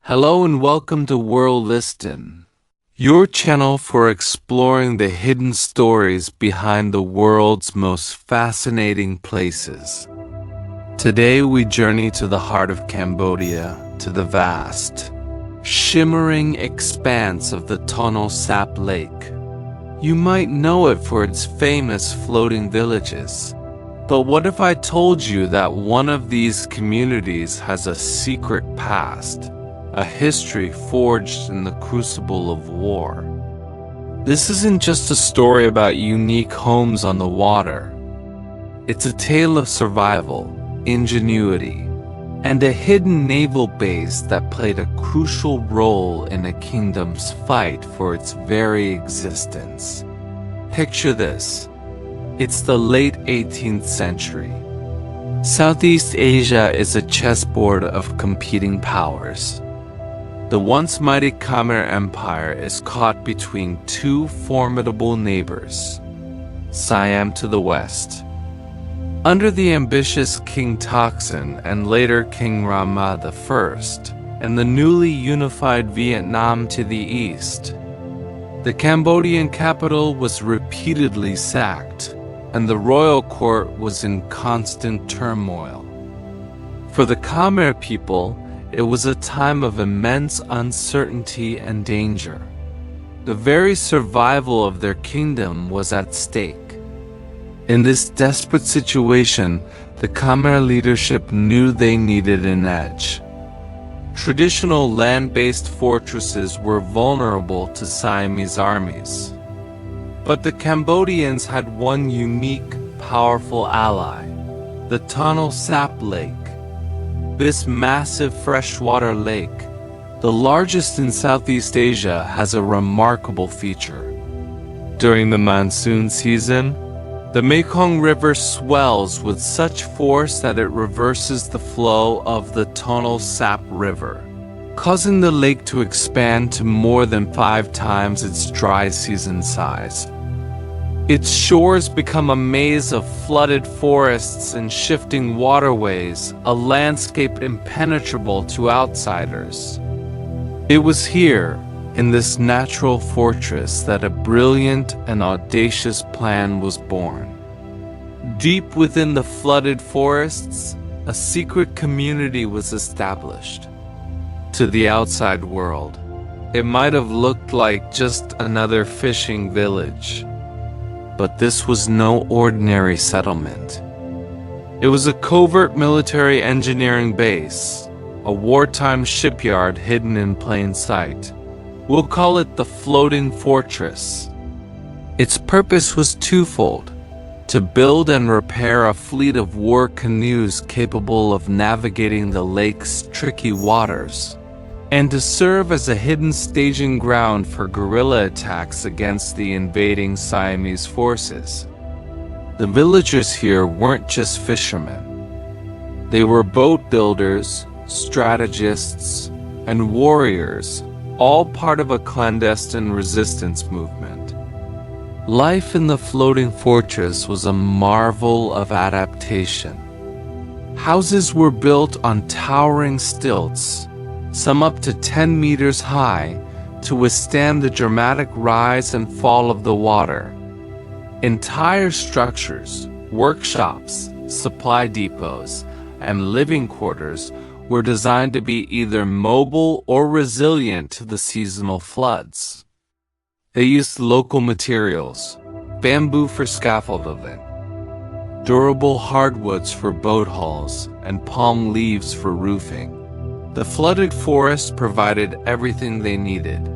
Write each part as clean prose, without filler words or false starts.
Hello and welcome to World Liston, your channel for exploring the hidden stories behind the world's most fascinating places. Today we journey to the heart of Cambodia, to the vast, shimmering expanse of the Tonle Sap Lake. You might know it for its famous floating villages. But what if I told you that one of these communities has a secret past? A history forged in the crucible of war. This isn't just a story about unique homes on the water. It's a tale of survival, ingenuity, and a hidden naval base that played a crucial role in a kingdom's fight for its very existence. Picture this. It's the late 18th century. Southeast Asia is a chessboard of competing powers. The once mighty Khmer Empire is caught between two formidable neighbors, Siam to the west. Under the ambitious King Taksin and later King Rama I, and the newly unified Vietnam to the east, the Cambodian capital was repeatedly sacked, and the royal court was in constant turmoil. For the Khmer people, it was a time of immense uncertainty and danger. The very survival of their kingdom was at stake. In this desperate situation, the Khmer leadership knew they needed an edge. Traditional land-based fortresses were vulnerable to Siamese armies. But the Cambodians had one unique, powerful ally, the Tonle Sap Lake. This massive freshwater lake, the largest in Southeast Asia, has a remarkable feature. During the monsoon season, the Mekong River swells with such force that it reverses the flow of the Tonle Sap River, causing the lake to expand to more than 5 times its dry season size. Its shores become a maze of flooded forests and shifting waterways, a landscape impenetrable to outsiders. It was here, in this natural fortress, that a brilliant and audacious plan was born. Deep within the flooded forests, a secret community was established. To the outside world, it might have looked like just another fishing village. But this was no ordinary settlement. It was a covert military engineering base, a wartime shipyard hidden in plain sight. We'll call it the Floating Fortress. Its purpose was twofold: to build and repair a fleet of war canoes capable of navigating the lake's tricky waters, and to serve as a hidden staging ground for guerrilla attacks against the invading Siamese forces. The villagers here weren't just fishermen. They were boat builders, strategists, and warriors, all part of a clandestine resistance movement. Life in the floating fortress was a marvel of adaptation. Houses were built on towering stilts, some up to 10 meters high, to withstand the dramatic rise and fall of the water. Entire structures, workshops, supply depots, and living quarters were designed to be either mobile or resilient to the seasonal floods. They used local materials: bamboo for scaffolding, durable hardwoods for boat hulls, and palm leaves for roofing. The flooded forest provided everything they needed.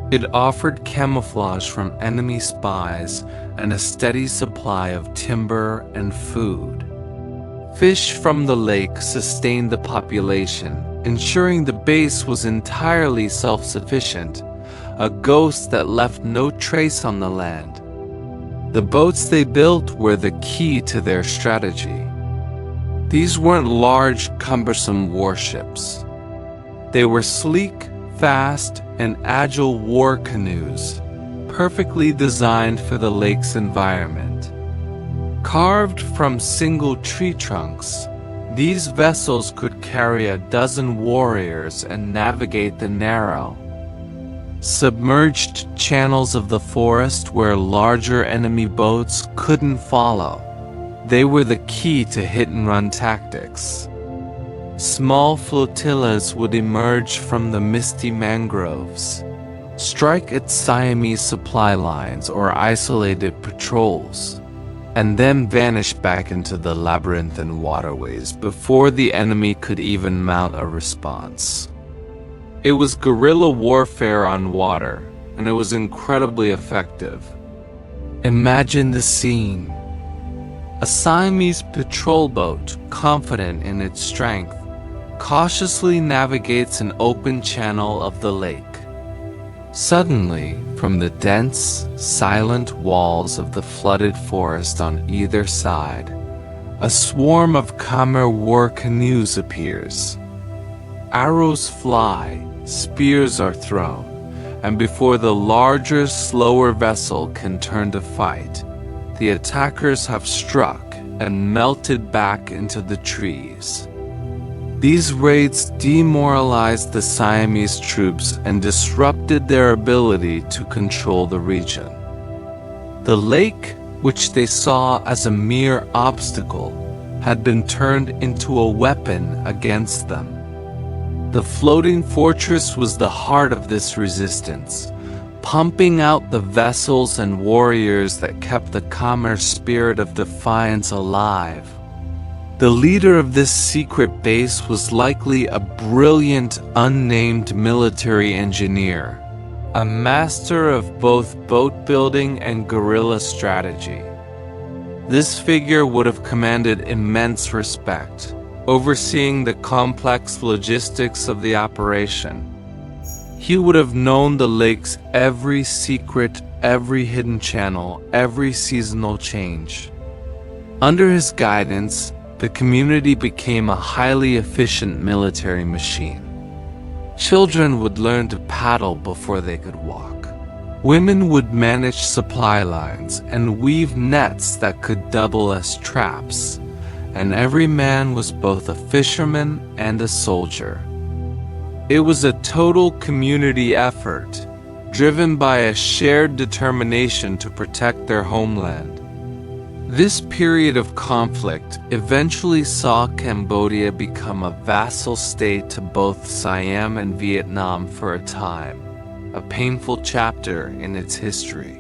It offered camouflage from enemy spies and a steady supply of timber and food. Fish from the lake sustained the population, ensuring the base was entirely self-sufficient, a ghost that left no trace on the land. The boats they built were the key to their strategy. These weren't large, cumbersome warships. They were sleek, fast, and agile war canoes, perfectly designed for the lake's environment. Carved from single tree trunks, These vessels could carry a dozen warriors and navigate the narrow, submerged channels of the forest where larger enemy boats couldn't follow. They were the key to hit-and-run tactics. Small flotillas would emerge from the misty mangroves, strike at Siamese supply lines or isolated patrols, and then vanish back into the labyrinthine waterways before the enemy could even mount a response. It was guerrilla warfare on water, and it was incredibly effective. Imagine the scene. A Siamese patrol boat, confident in its strength, cautiously navigates an open channel of the lake. Suddenly, from the dense, silent walls of the flooded forest on either side, a swarm of Khmer war canoes appears. Arrows fly, spears are thrown, and before the larger, slower vessel can turn to fight, the attackers have struck and melted back into the trees. These raids demoralized the Siamese troops and disrupted their ability to control the region. The lake, which they saw as a mere obstacle, had been turned into a weapon against them. The floating fortress was the heart of this resistance, pumping out the vessels and warriors that kept the Khmer spirit of defiance alive. The leader of this secret base was likely a brilliant, unnamed military engineer, a master of both boat building and guerrilla strategy. This figure would have commanded immense respect, overseeing the complex logistics of the operation. He would have known the lake's every secret, every hidden channel, every seasonal change. Under his guidance, the community became a highly efficient military machine. Children would learn to paddle before they could walk. Women would manage supply lines and weave nets that could double as traps, and every man was both a fisherman and a soldier. It was a total community effort, driven by a shared determination to protect their homeland. This period of conflict eventually saw Cambodia become a vassal state to both Siam and Vietnam for a time, a painful chapter in its history.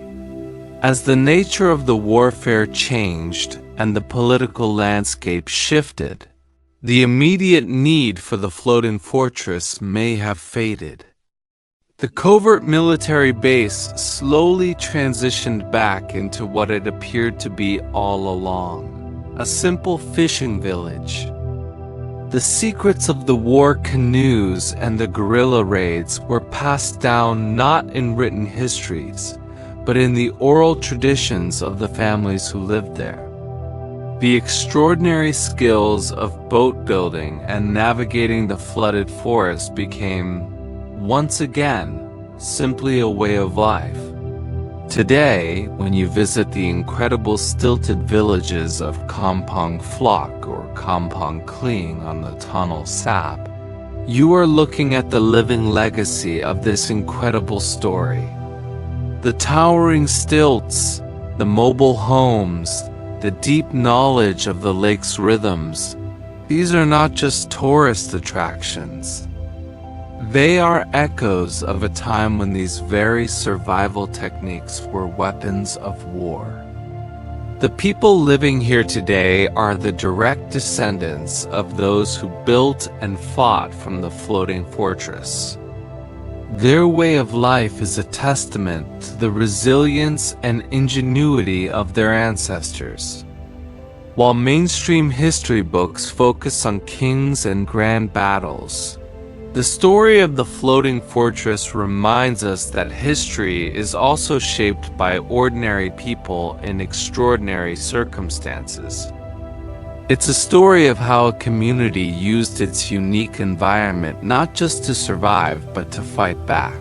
As the nature of the warfare changed and the political landscape shifted, the immediate need for the floating fortress may have faded. The covert military base slowly transitioned back into what it appeared to be all along, a simple fishing village. The secrets of the war canoes and the guerrilla raids were passed down not in written histories, but in the oral traditions of the families who lived there. The extraordinary skills of boat building and navigating the flooded forest became, once again, simply a way of life. Today, when you visit the incredible stilted villages of Kampong Phloc or Kampong Kling on the Tonle Sap, you are looking at the living legacy of this incredible story. The towering stilts, the mobile homes, the deep knowledge of the lake's rhythms, these are not just tourist attractions. They are echoes of a time when these very survival techniques were weapons of war. The people living here today are the direct descendants of those who built and fought from the floating fortress. Their way of life is a testament to the resilience and ingenuity of their ancestors. While mainstream history books focus on kings and grand battles, the story of the floating fortress reminds us that history is also shaped by ordinary people in extraordinary circumstances. It's a story of how a community used its unique environment not just to survive but to fight back.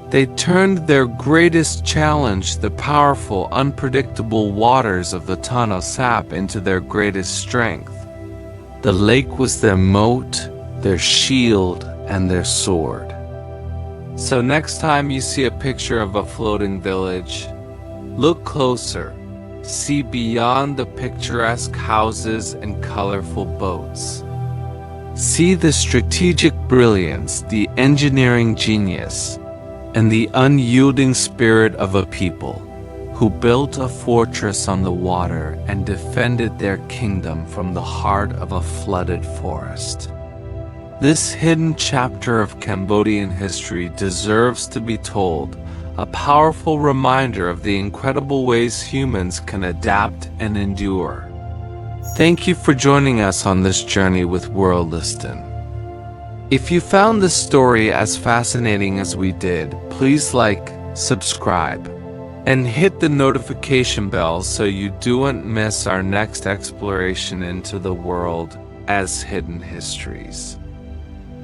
They turned their greatest challenge, the powerful, unpredictable waters of the Tonle Sap, into their greatest strength. The lake was their moat, their shield, and their sword. So next time you see a picture of a floating village, look closer. See beyond the picturesque houses and colorful boats. See the strategic brilliance, the engineering genius, and the unyielding spirit of a people who built a fortress on the water and defended their kingdom from the heart of a flooded forest. This hidden chapter of Cambodian history deserves to be told, a powerful reminder of the incredible ways humans can adapt and endure. Thank you for joining us on this journey with World Listen. If you found this story as fascinating as we did, please like, subscribe, and hit the notification bell so you don't miss our next exploration into the world as hidden histories.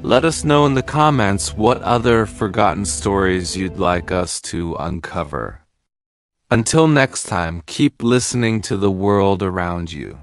Let us know in the comments what other forgotten stories you'd like us to uncover. Until next time, keep listening to the world around you.